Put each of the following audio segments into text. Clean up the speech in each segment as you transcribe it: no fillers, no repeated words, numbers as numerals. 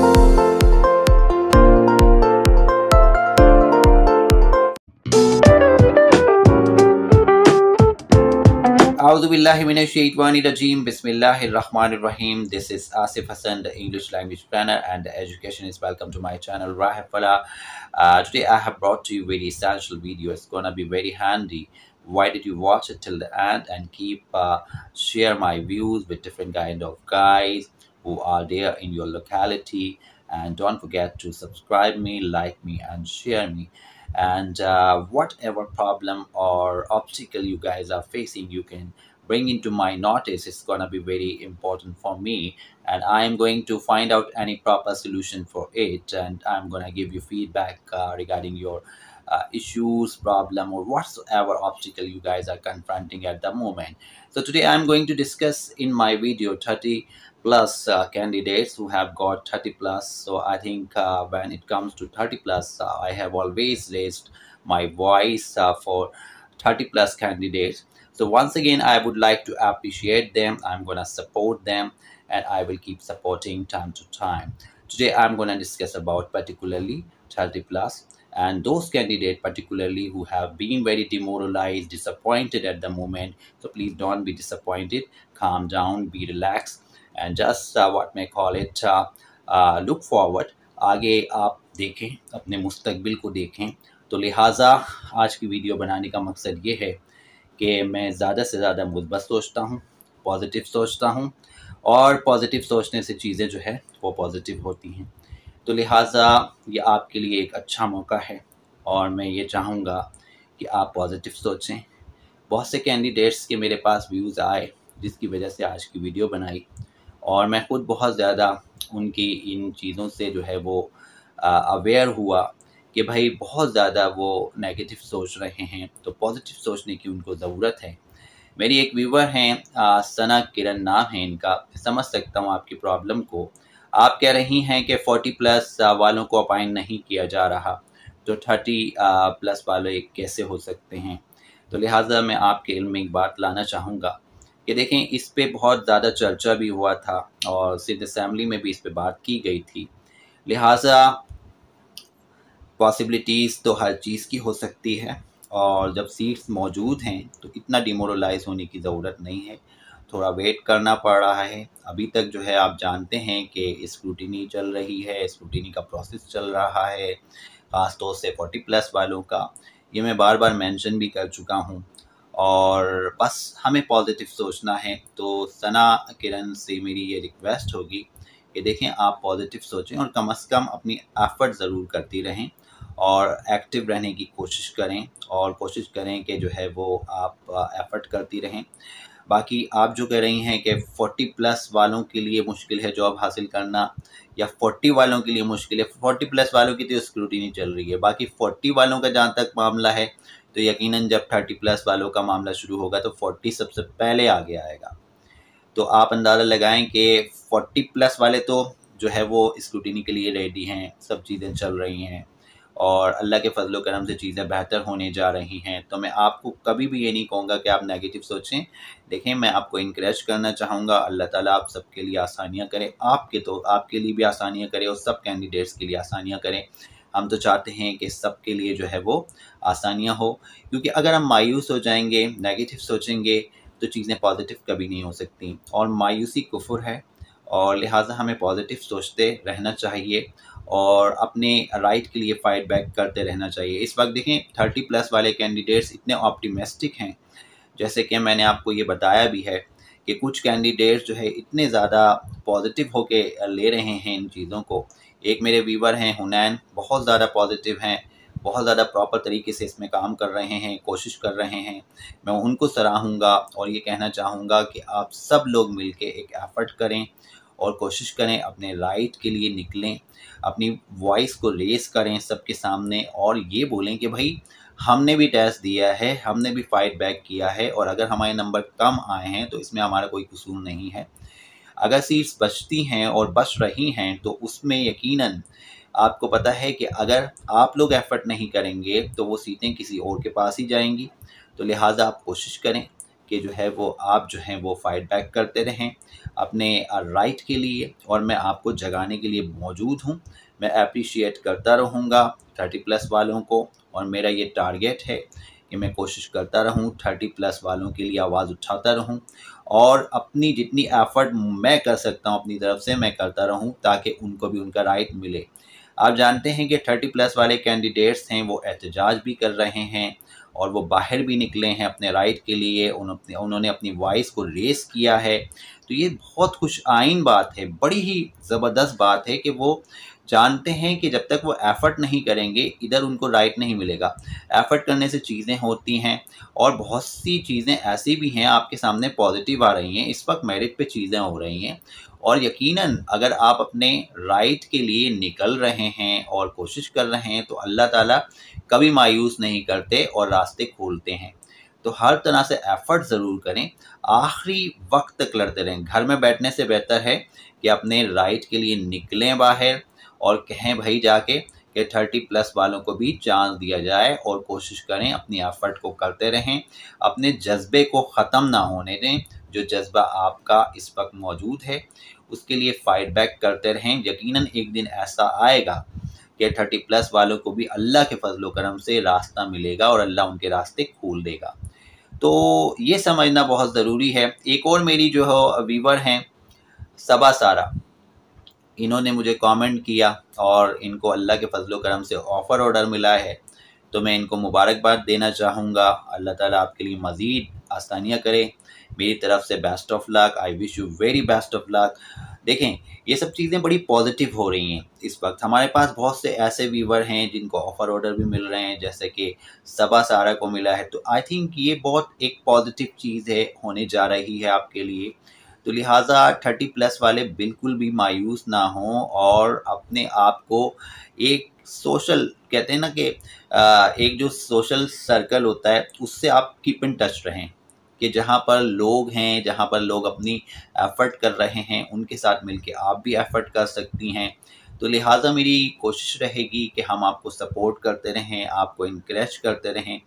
Auzubillahiminash-shaytanir-rajeem. Bismillahir-Rahmanir-Rahim. This is Asif Hassan, the English language planner and educationist. Welcome to my channel, Rahafala. Today I have brought to you a very essential video. It's gonna be very handy. Why did you watch it till the end and keep share my views with different kind of guys who are there in your locality, and don't forget to subscribe me, like me, and share me. And whatever problem or obstacle you guys are facing, you can bring into my notice. It's gonna be very important for me, and I am going to find out any proper solution for it, and I'm gonna give you feedback regarding your issues, problem, or whatsoever obstacle you guys are confronting at the moment. So today I'm going to discuss in my video 30 plus candidates who have got 30 plus. So I think when it comes to 30 plus, I have always raised my voice for 30 plus candidates. So once again, I would like to appreciate them. I'm gonna support them, and I will keep supporting time to time. Today I'm gonna discuss about particularly 30 plus, and those candidates particularly who have been very demoralized, disappointed at the moment. So please don't be disappointed, calm down, be relaxed, and just what may call it look forward. आगे आप देखें, अपने मुस्तकबिल को देखें. तो लिहाजा आज की वीडियो बनाने का मकसद ये है कि मैं ज़्यादा से ज़्यादा मुस्बत सोचता हूँ, पॉजिटिव सोचता हूँ, और पॉजिटिव सोचने से चीज़ें जो है वो पॉजिटिव होती हैं. तो लिहाजा ये आपके लिए एक अच्छा मौका है, और मैं ये चाहूँगा कि आप पॉजिटिव सोचें. बहुत से कैंडिडेट्स के मेरे पास व्यूज़ आए, जिसकी वजह से आज की वीडियो बनाई, और मैं खुद बहुत ज़्यादा उनकी इन चीज़ों से जो है वो अवेयर हुआ कि भाई बहुत ज़्यादा वो नेगेटिव सोच रहे हैं, तो पॉजिटिव सोचने की उनको ज़रूरत है. मेरी एक व्यूवर हैं, सना किरण नाम है इनका. समझ सकता हूँ आपकी प्रॉब्लम को. आप कह रही हैं कि 40 प्लस वालों को अपॉइंट नहीं किया जा रहा, तो 30 प्लस वाले कैसे हो सकते हैं. तो लिहाजा मैं आपके इल्म में एक बात लाना चाहूँगा कि देखें, इस पे बहुत ज़्यादा चर्चा भी हुआ था, और सिंध असेंबली में भी इस पे बात की गई थी. लिहाजा पॉसिबिलिटीज़ तो हर चीज़ की हो सकती है, और जब सीट्स मौजूद हैं तो इतना डिमोरलाइज होने की ज़रूरत नहीं है. थोड़ा वेट करना पड़ रहा है. अभी तक जो है आप जानते हैं कि स्क्रूटिनी चल रही है, स्क्रूटिनी का प्रोसेस चल रहा है, ख़ास तौर से 40 प्लस वालों का. ये मैं बार बार मेंशन भी कर चुका हूँ, और बस हमें पॉजिटिव सोचना है. तो सना किरण से मेरी ये रिक्वेस्ट होगी कि देखें, आप पॉजिटिव सोचें, और कम से कम अपनी एफ़र्ट ज़रूर करती रहें, और एक्टिव रहने की कोशिश करें, और कोशिश करें कि जो है वो आप एफ़र्ट करती रहें. बाकी आप जो कह रही हैं कि 40 प्लस वालों के लिए मुश्किल है जॉब हासिल करना, या 40 वालों के लिए मुश्किल है. 40 प्लस वालों की तो स्क्रूटिनी चल रही है. बाकी 40 वालों का जहाँ तक मामला है, तो यकीनन जब 30 प्लस वालों का मामला शुरू होगा तो 40 सबसे पहले आगे आएगा. तो आप अंदाज़ा लगाएं कि 40 प्लस वाले तो जो है वो स्क्रूटिनी के लिए रेडी हैं, सब चीज़ें चल रही हैं, और अल्लाह के फजल करम से चीज़ें बेहतर होने जा रही हैं. तो मैं आपको कभी भी ये नहीं कहूँगा कि आप नेगेटिव सोचें. देखें, मैं आपको इनकरेज करना चाहूँगा. अल्लाह ताला आप सबके लिए आसानियाँ करे, आपके लिए भी आसानियाँ करे, और सब कैंडिडेट्स के लिए आसानियाँ करें. हम तो चाहते हैं कि सबके लिए जो है वो आसानियाँ हो, क्योंकि अगर हम मायूस हो जाएंगे, नेगेटिव सोचेंगे, तो चीज़ें पॉजिटिव कभी नहीं हो सकती, और मायूसी कुफ्र है. और लिहाजा हमें पॉजिटिव सोचते रहना चाहिए, और अपने राइट के लिए फ़ाइट बैक करते रहना चाहिए. इस वक्त देखें, 30 प्लस वाले कैंडिडेट्स इतने ऑप्टिमिस्टिक हैं, जैसे कि मैंने आपको ये बताया भी है कि कुछ कैंडिडेट्स जो है इतने ज़्यादा पॉजिटिव होके ले रहे हैं इन चीज़ों को. एक मेरे व्यूवर हैं हुनैन, बहुत ज़्यादा पॉजिटिव हैं, बहुत ज़्यादा प्रॉपर तरीके से इसमें काम कर रहे हैं, कोशिश कर रहे हैं. मैं उनको सराहूँगा, और ये कहना चाहूँगा कि आप सब लोग मिलके एक एफ़र्ट करें, और कोशिश करें अपने राइट के लिए निकलें, अपनी वॉइस को रेज़ करें सबके सामने, और ये बोलें कि भाई हमने भी टेस्ट दिया है, हमने भी फ़ाइट बैक किया है, और अगर हमारे नंबर कम आए हैं तो इसमें हमारा कोई कसूर नहीं है. अगर सीट्स बचती हैं और बच रही हैं, तो उसमें यकीनन आपको पता है कि अगर आप लोग एफ़र्ट नहीं करेंगे तो वो सीटें किसी और के पास ही जाएंगी. तो लिहाजा आप कोशिश करें कि जो है वो आप जो हैं वो फाइट बैक करते रहें अपने राइट के लिए, और मैं आपको जगाने के लिए मौजूद हूँ। मैं अप्रिशिएट करता रहूँगा 30+ वालों को, और मेरा ये टारगेट है कि मैं कोशिश करता रहूँ 30+ वालों के लिए आवाज़ उठाता रहूँ, और अपनी जितनी एफ़र्ट मैं कर सकता हूँ अपनी तरफ से मैं करता रहूँ, ताकि उनको भी उनका राइट मिले। आप जानते हैं कि 30+ वाले कैंडिडेट्स हैं वो एहतजाज भी कर रहे हैं, और वो बाहर भी निकले हैं अपने राइट के लिए, उन्होंने अपनी वॉइस को रेज़ किया है। तो ये बहुत खुशआइन बात है, बड़ी ही ज़बरदस्त बात है कि वो जानते हैं कि जब तक वो एफ़र्ट नहीं करेंगे इधर उनको राइट नहीं मिलेगा। एफ़र्ट करने से चीज़ें होती हैं, और बहुत सी चीज़ें ऐसी भी हैं आपके सामने पॉजिटिव आ रही हैं, इस वक्त मेरिट पे चीज़ें हो रही हैं, और यकीनन अगर आप अपने राइट के लिए निकल रहे हैं और कोशिश कर रहे हैं तो अल्लाह ताला कभी मायूस नहीं करते और रास्ते खोलते हैं। तो हर तरह से एफ़र्ट ज़रूर करें, आखिरी वक्त तक लड़ते रहें। घर में बैठने से बेहतर है कि अपने राइट के लिए निकलें बाहर, और कहें भाई जाके कि 30+ वालों को भी चांस दिया जाए, और कोशिश करें अपनी एफ़र्ट को करते रहें, अपने जज्बे को ख़त्म ना होने दें। जो जज्बा आपका इस वक्त मौजूद है उसके लिए फ़ाइट बैक करते रहें। यकीनन एक दिन ऐसा आएगा कि 30+ वालों को भी अल्लाह के फजल करम से रास्ता मिलेगा, और अल्लाह उनके रास्ते खोल देगा। तो ये समझना बहुत ज़रूरी है। एक और मेरी जो है व्यूवर हैं सबा सारा, इन्होंने मुझे कमेंट किया, और इनको अल्लाह के फजल करम से ऑफ़र ऑर्डर मिला है, तो मैं इनको मुबारकबाद देना चाहूँगा। अल्लाह ताला आपके लिए मज़ीद आसानियाँ करे। मेरी तरफ से best of luck, I wish you very best of luck. देखें, ये सब चीज़ें बड़ी पॉजिटिव हो रही हैं इस वक्त। हमारे पास बहुत से ऐसे व्यूवर हैं जिनको ऑफ़र ऑर्डर भी मिल रहे हैं, जैसे कि सबा सारा को मिला है। तो आई थिंक ये बहुत एक पॉजिटिव चीज़ है, होने जा रही है आपके लिए। तो लिहाजा 30+ वाले बिल्कुल भी मायूस ना हों, और अपने आप को एक सोशल, कहते हैं ना कि एक जो सोशल सर्कल होता है उससे आप कीप इन टच रहें, कि जहाँ पर लोग हैं, जहाँ पर लोग अपनी एफ़र्ट कर रहे हैं, उनके साथ मिलके आप भी एफ़र्ट कर सकती हैं। तो लिहाजा मेरी कोशिश रहेगी कि हम आपको सपोर्ट करते रहें, आपको इनकरेज करते रहें।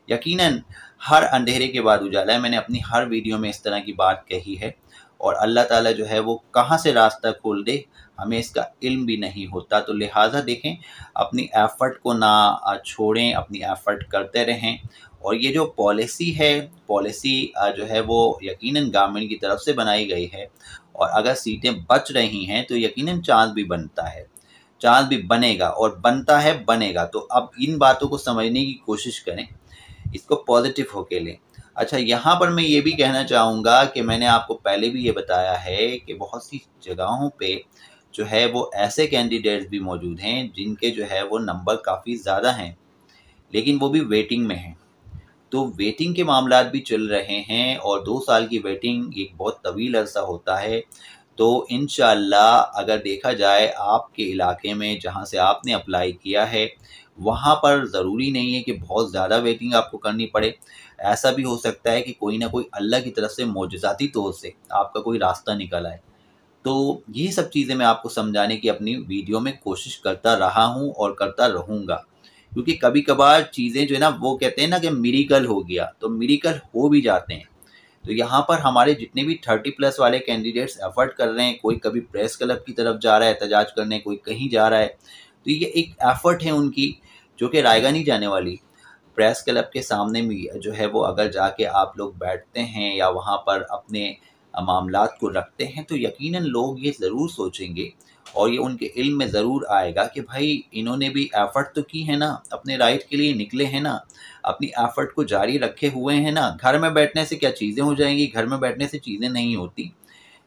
यकीनन हर अंधेरे के बाद उजाला है, मैंने अपनी हर वीडियो में इस तरह की बात कही है, और अल्लाह ताला जो है वो कहाँ से रास्ता खोल दे हमें इसका इल्म भी नहीं होता। तो लिहाजा देखें, अपनी एफ़र्ट को ना छोड़ें, अपनी एफ़र्ट करते रहें। और ये जो पॉलिसी है, पॉलिसी जो है वो यकीनन गवर्नमेंट की तरफ से बनाई गई है, और अगर सीटें बच रही हैं तो यकीनन चांस भी बनता है, चांस भी बनेगा, और बनता है बनेगा। तो अब इन बातों को समझने की कोशिश करें, इसको पॉजिटिव होके लें। अच्छा, यहाँ पर मैं ये भी कहना चाहूँगा कि मैंने आपको पहले भी ये बताया है कि बहुत सी जगहों पे जो है वो ऐसे कैंडिडेट्स भी मौजूद हैं जिनके जो है वो नंबर काफ़ी ज़्यादा हैं, लेकिन वो भी वेटिंग में हैं। तो वेटिंग के मामलात भी चल रहे हैं, और 2 साल की वेटिंग एक बहुत तवील अरसा होता है। तो इंशाअल्लाह अगर देखा जाए आपके इलाके में जहाँ से आपने अप्लाई किया है, वहाँ पर ज़रूरी नहीं है कि बहुत ज़्यादा वेटिंग आपको करनी पड़े। ऐसा भी हो सकता है कि कोई ना कोई अल्लाह की तरफ से मौजज़ाती तौर से आपका कोई रास्ता निकल आए। तो ये सब चीज़ें मैं आपको समझाने की अपनी वीडियो में कोशिश करता रहा हूँ और करता रहूँगा। क्योंकि कभी-कभार चीज़ें जो है ना, वो कहते हैं ना कि मिरेकल हो गया, तो मिरेकल हो भी जाते हैं। तो यहाँ पर हमारे जितने भी 30+ वाले कैंडिडेट्स एफ़र्ट कर रहे हैं, कोई कभी प्रेस क्लब की तरफ जा रहा है एहतजाज करने, कोई कहीं जा रहा है, तो ये एक एफ़र्ट है उनकी, जो कि रायगा नहीं जाने वाली। प्रेस क्लब के सामने भी जो है वो अगर जाके आप लोग बैठते हैं या वहाँ पर अपने मामलात को रखते हैं, तो यकीनन लोग ये ज़रूर सोचेंगे, और ये उनके इल्म में ज़रूर आएगा कि भाई इन्होंने भी एफ़र्ट तो की है ना, अपने राइट के लिए निकले हैं ना, अपनी एफ़र्ट को जारी रखे हुए हैं ना। घर में बैठने से क्या चीज़ें हो जाएंगी? घर में बैठने से चीज़ें नहीं होती,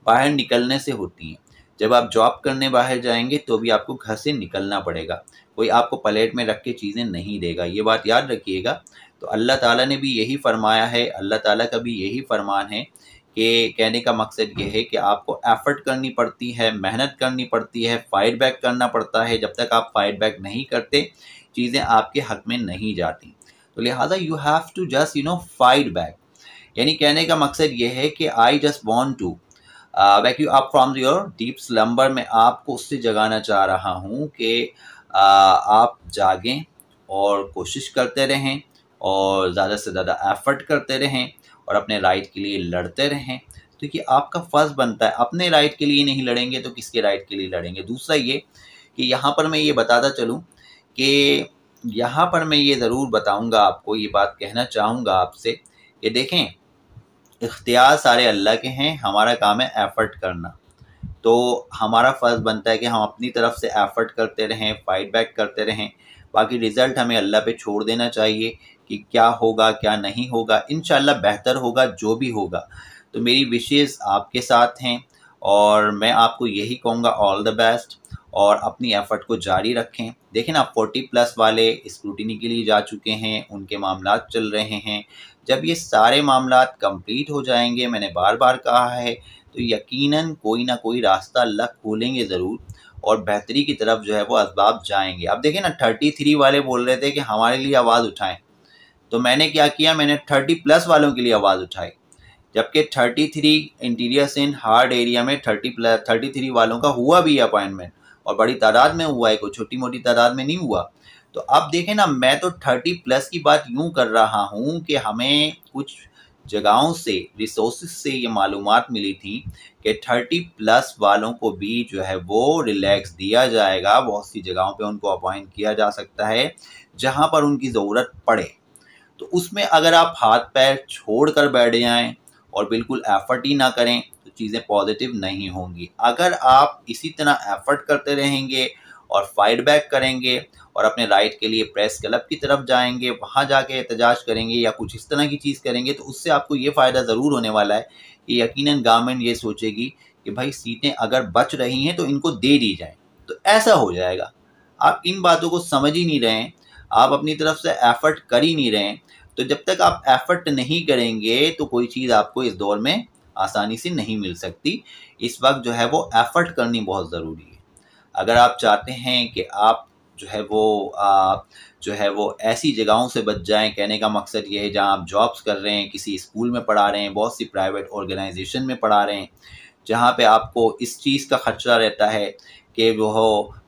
बाहर निकलने से होती हैं। जब आप जॉब करने बाहर जाएँगे तो भी आपको घर से निकलना पड़ेगा। कोई आपको प्लेट में रख के चीज़ें नहीं देगा, ये बात याद रखिएगा। तो अल्लाह ताला ने भी यही फ़रमाया है, अल्लाह ताला का भी यही फ़रमान है कि कहने का मकसद ये है कि आपको एफ़र्ट करनी पड़ती है, मेहनत करनी पड़ती है, फ़ाइट बैक करना पड़ता है। जब तक आप फ़ाइट बैक नहीं करते, चीज़ें आपके हक़ में नहीं जाती। तो लिहाज़ा you have to just fight back. यानी कहने का मकसद ये है कि I just want to wake you up from your deep slumber. मैं आपको उससे जगाना चाह रहा हूँ कि आप जागें और कोशिश करते रहें, और ज़्यादा से ज़्यादा एफ़र्ट करते रहें, और अपने राइट के लिए लड़ते रहें। तो ये आपका फ़र्ज़ बनता है। अपने राइट के लिए नहीं लड़ेंगे तो किसके राइट के लिए लड़ेंगे। दूसरा ये कि यहाँ पर मैं ये बताता चलूँ कि यहाँ पर मैं ये ज़रूर बताऊँगा आपको, ये बात कहना चाहूँगा आपसे कि देखें, इख्तियार सारे अल्लाह के हैं, हमारा काम है एफ़र्ट करना। तो हमारा फ़र्ज़ बनता है कि हम अपनी तरफ से एफ़र्ट करते रहें, फ़ाइट बैक करते रहें। बाकी रिज़ल्ट हमें अल्लाह पे छोड़ देना चाहिए कि क्या होगा, क्या नहीं होगा। इंशाअल्लाह बेहतर होगा जो भी होगा। तो मेरी विशेज़ आपके साथ हैं और मैं आपको यही कहूँगा, ऑल द बेस्ट, और अपनी एफ़र्ट को जारी रखें। देखें ना, 40+ वाले स्क्रूटिनी के लिए जा चुके हैं, उनके मामलात चल रहे हैं। जब ये सारे मामलात कंप्लीट हो जाएंगे, मैंने बार-बार कहा है, तो यकीनन कोई ना कोई रास्ता अल्लाह खोलेंगे ज़रूर और बेहतरी की तरफ जो है वो असबाब जाएँगे। अब देखिए ना, 33 वाले बोल रहे थे कि हमारे लिए आवाज़ उठाएँ, तो मैंने क्या किया, मैंने 30+ वालों के लिए आवाज़ उठाई। जबकि 33 इंटीरियर इन हार्ड एरिया में 33 वालों का हुआ भी अपॉइंटमेंट, और बड़ी तादाद में हुआ है, कोई छोटी मोटी तादाद में नहीं हुआ। तो अब देखें ना, मैं तो 30+ की बात यूँ कर रहा हूँ कि हमें कुछ जगहों से, रिसोर्सेज से ये मालूमात मिली थी कि 30+ वालों को भी जो है वो रिलैक्स दिया जाएगा। बहुत सी जगहों पे उनको अपॉइंट किया जा सकता है जहाँ पर उनकी ज़रूरत पड़े। तो उसमें अगर आप हाथ पैर छोड़ कर बैठ जाएँ और बिल्कुल एफ़र्ट ही ना करें, तो चीज़ें पॉजिटिव नहीं होंगी। अगर आप इसी तरह एफ़र्ट करते रहेंगे और फाइट बैक करेंगे और अपने राइट के लिए प्रेस क्लब की तरफ जाएंगे, वहाँ जाके एहतजाज करेंगे या कुछ इस तरह की चीज़ करेंगे, तो उससे आपको ये फ़ायदा ज़रूर होने वाला है कि यकीनन गवर्नमेंट ये सोचेगी कि भाई सीटें अगर बच रही हैं तो इनको दे दी जाएँ। तो ऐसा हो जाएगा। आप इन बातों को समझ ही नहीं रहे हैं, आप अपनी तरफ से एफ़र्ट कर ही नहीं रहे हैं। तो जब तक आप एफ़र्ट नहीं करेंगे तो कोई चीज़ आपको इस दौर में आसानी से नहीं मिल सकती। इस वक्त जो है वो एफ़र्ट करनी बहुत ज़रूरी है। अगर आप चाहते हैं कि आप जो है वो ऐसी जगहों से बच जाएँ, कहने का मकसद ये है जहाँ आप जॉब्स कर रहे हैं, किसी स्कूल में पढ़ा रहे हैं, बहुत सी प्राइवेट ऑर्गेनाइजेशन में पढ़ा रहे हैं, जहाँ पे आपको इस चीज़ का खतरा रहता है कि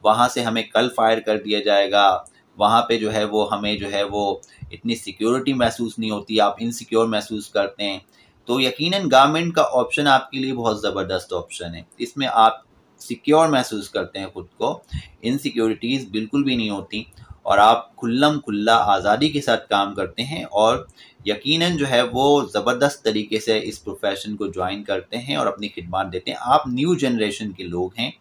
वहाँ से हमें कल फायर कर दिया जाएगा, वहाँ पे जो है वो हमें जो है वो इतनी सिक्योरिटी महसूस नहीं होती, आप इनसिक्योर महसूस करते हैं। तो यकीनन गवर्नमेंट का ऑप्शन आपके लिए बहुत ज़बरदस्त ऑप्शन है। इसमें आप सिक्योर महसूस करते हैं खुद को, इनसिक्योरिटीज़ बिल्कुल भी नहीं होती और आप खुल्लम खुल्ला आज़ादी के साथ काम करते हैं और यकीनन जो है वो ज़बरदस्त तरीके से इस प्रोफेशन को ज्वाइन करते हैं और अपनी खिदमत देते हैं। आप न्यू जनरेशन के लोग हैं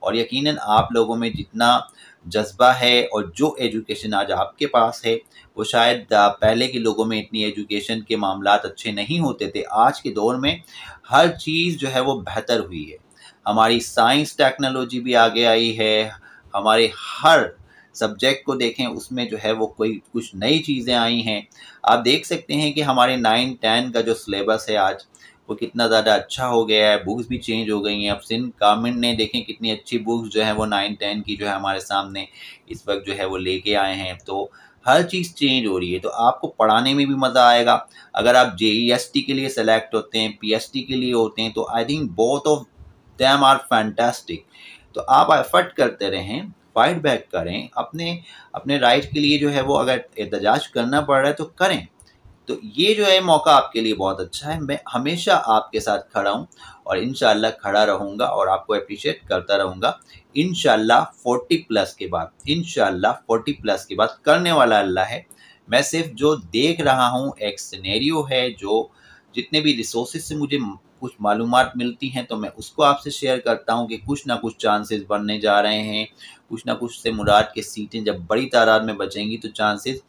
और यकीनन आप लोगों में जितना जज्बा है और जो एजुकेशन आज आपके पास है, वो शायद पहले के लोगों में इतनी एजुकेशन के मामलात अच्छे नहीं होते थे। आज के दौर में हर चीज़ जो है वो बेहतर हुई है। हमारी साइंस टेक्नोलॉजी भी आगे आई है, हमारे हर सब्जेक्ट को देखें उसमें जो है वो कोई कुछ नई चीज़ें आई हैं। आप देख सकते हैं कि हमारे 9-10 का जो सिलेबस है आज, वो कितना ज़्यादा अच्छा हो गया है, बुक्स भी चेंज हो गई हैं। अब सिंध गवर्नमेंट ने देखें कितनी अच्छी बुक्स जो हैं वो 9-10 की जो है हमारे सामने इस वक्त जो है वो लेके आए हैं। तो हर चीज़ चेंज हो रही है, तो आपको पढ़ाने में भी मज़ा आएगा। अगर आप JEST के लिए सेलेक्ट होते हैं, PST के लिए होते हैं, तो I think both of them are fantastic. तो आप एफर्ट करते रहें, फाइट बैक करें, अपने राइट के लिए जो है वो अगर एहतजाज करना पड़ रहा है तो करें। तो ये जो है मौका आपके लिए बहुत अच्छा है। मैं हमेशा आपके साथ खड़ा हूँ और इंशाअल्लाह खड़ा रहूँगा और आपको एप्रिशिएट करता रहूँगा। इंशाअल्लाह 40+ के बाद, इंशाअल्लाह 40+ के बाद करने वाला अल्लाह है। मैं सिर्फ जो देख रहा हूँ एक सिनेरियो है, जो जितने भी रिसोर्सेज से मुझे कुछ मालूमात मिलती हैं तो मैं उसको आपसे शेयर करता हूँ कि कुछ ना कुछ चांसेस बनने जा रहे हैं। कुछ ना कुछ से मुराद के सीटें जब बड़ी तादाद में बचेंगी तो चांसेस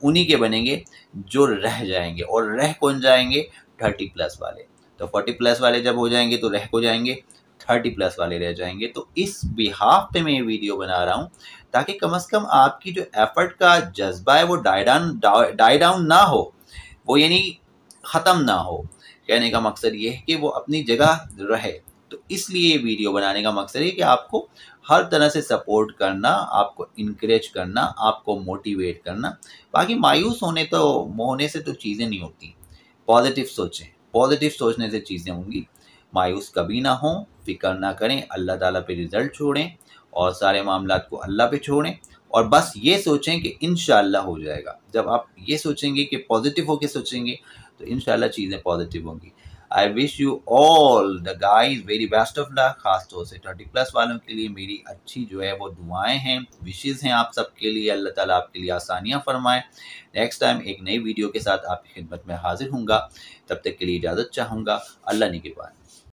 उन्हीं के बनेंगे जो रह जाएंगे। और रह कौन जाएंगे? 30+ वाले। तो 40+ वाले जब हो जाएंगे तो रह को जाएंगे, 30+ वाले रह जाएंगे। तो इस बिहाफ पे मैं ये वीडियो बना रहा हूँ ताकि कम से कम आपकी जो एफर्ट का जज्बा है वो डाई डाउन ना हो, वो यानी ख़त्म ना हो। कहने का मकसद ये है कि वो अपनी जगह रहे। तो इसलिए ये वीडियो बनाने का मकसद है कि आपको हर तरह से सपोर्ट करना, आपको इनकरेज करना, आपको मोटिवेट करना। बाकी मायूस होने से तो चीज़ें नहीं होती। पॉजिटिव सोचें, पॉजिटिव सोचने से चीज़ें होंगी। मायूस कभी ना हों, फ़िक्र ना करें, अल्लाह ताला पे रिज़ल्ट छोड़ें और सारे मामलात को अल्लाह पे छोड़ें और बस ये सोचें कि इंशाअल्लाह हो जाएगा। जब आप ये सोचेंगे कि पॉजिटिव होके सोचेंगे तो इंशाल्लाह चीज़ें पॉजिटिव होंगी। I wish you all the guys very best of luck. खास तौर से 30+ वालों के लिए मेरी अच्छी जो है वो दुआएं हैं, विशेज़ हैं आप सबके लिए। अल्लाह ताला आपके लिए आसानियाँ फरमाए। नेक्स्ट टाइम एक नई वीडियो के साथ आपकी खिदमत में हाजिर हूँगा, तब तक के लिए इजाज़त चाहूँगा। अल्लाह निगहबान।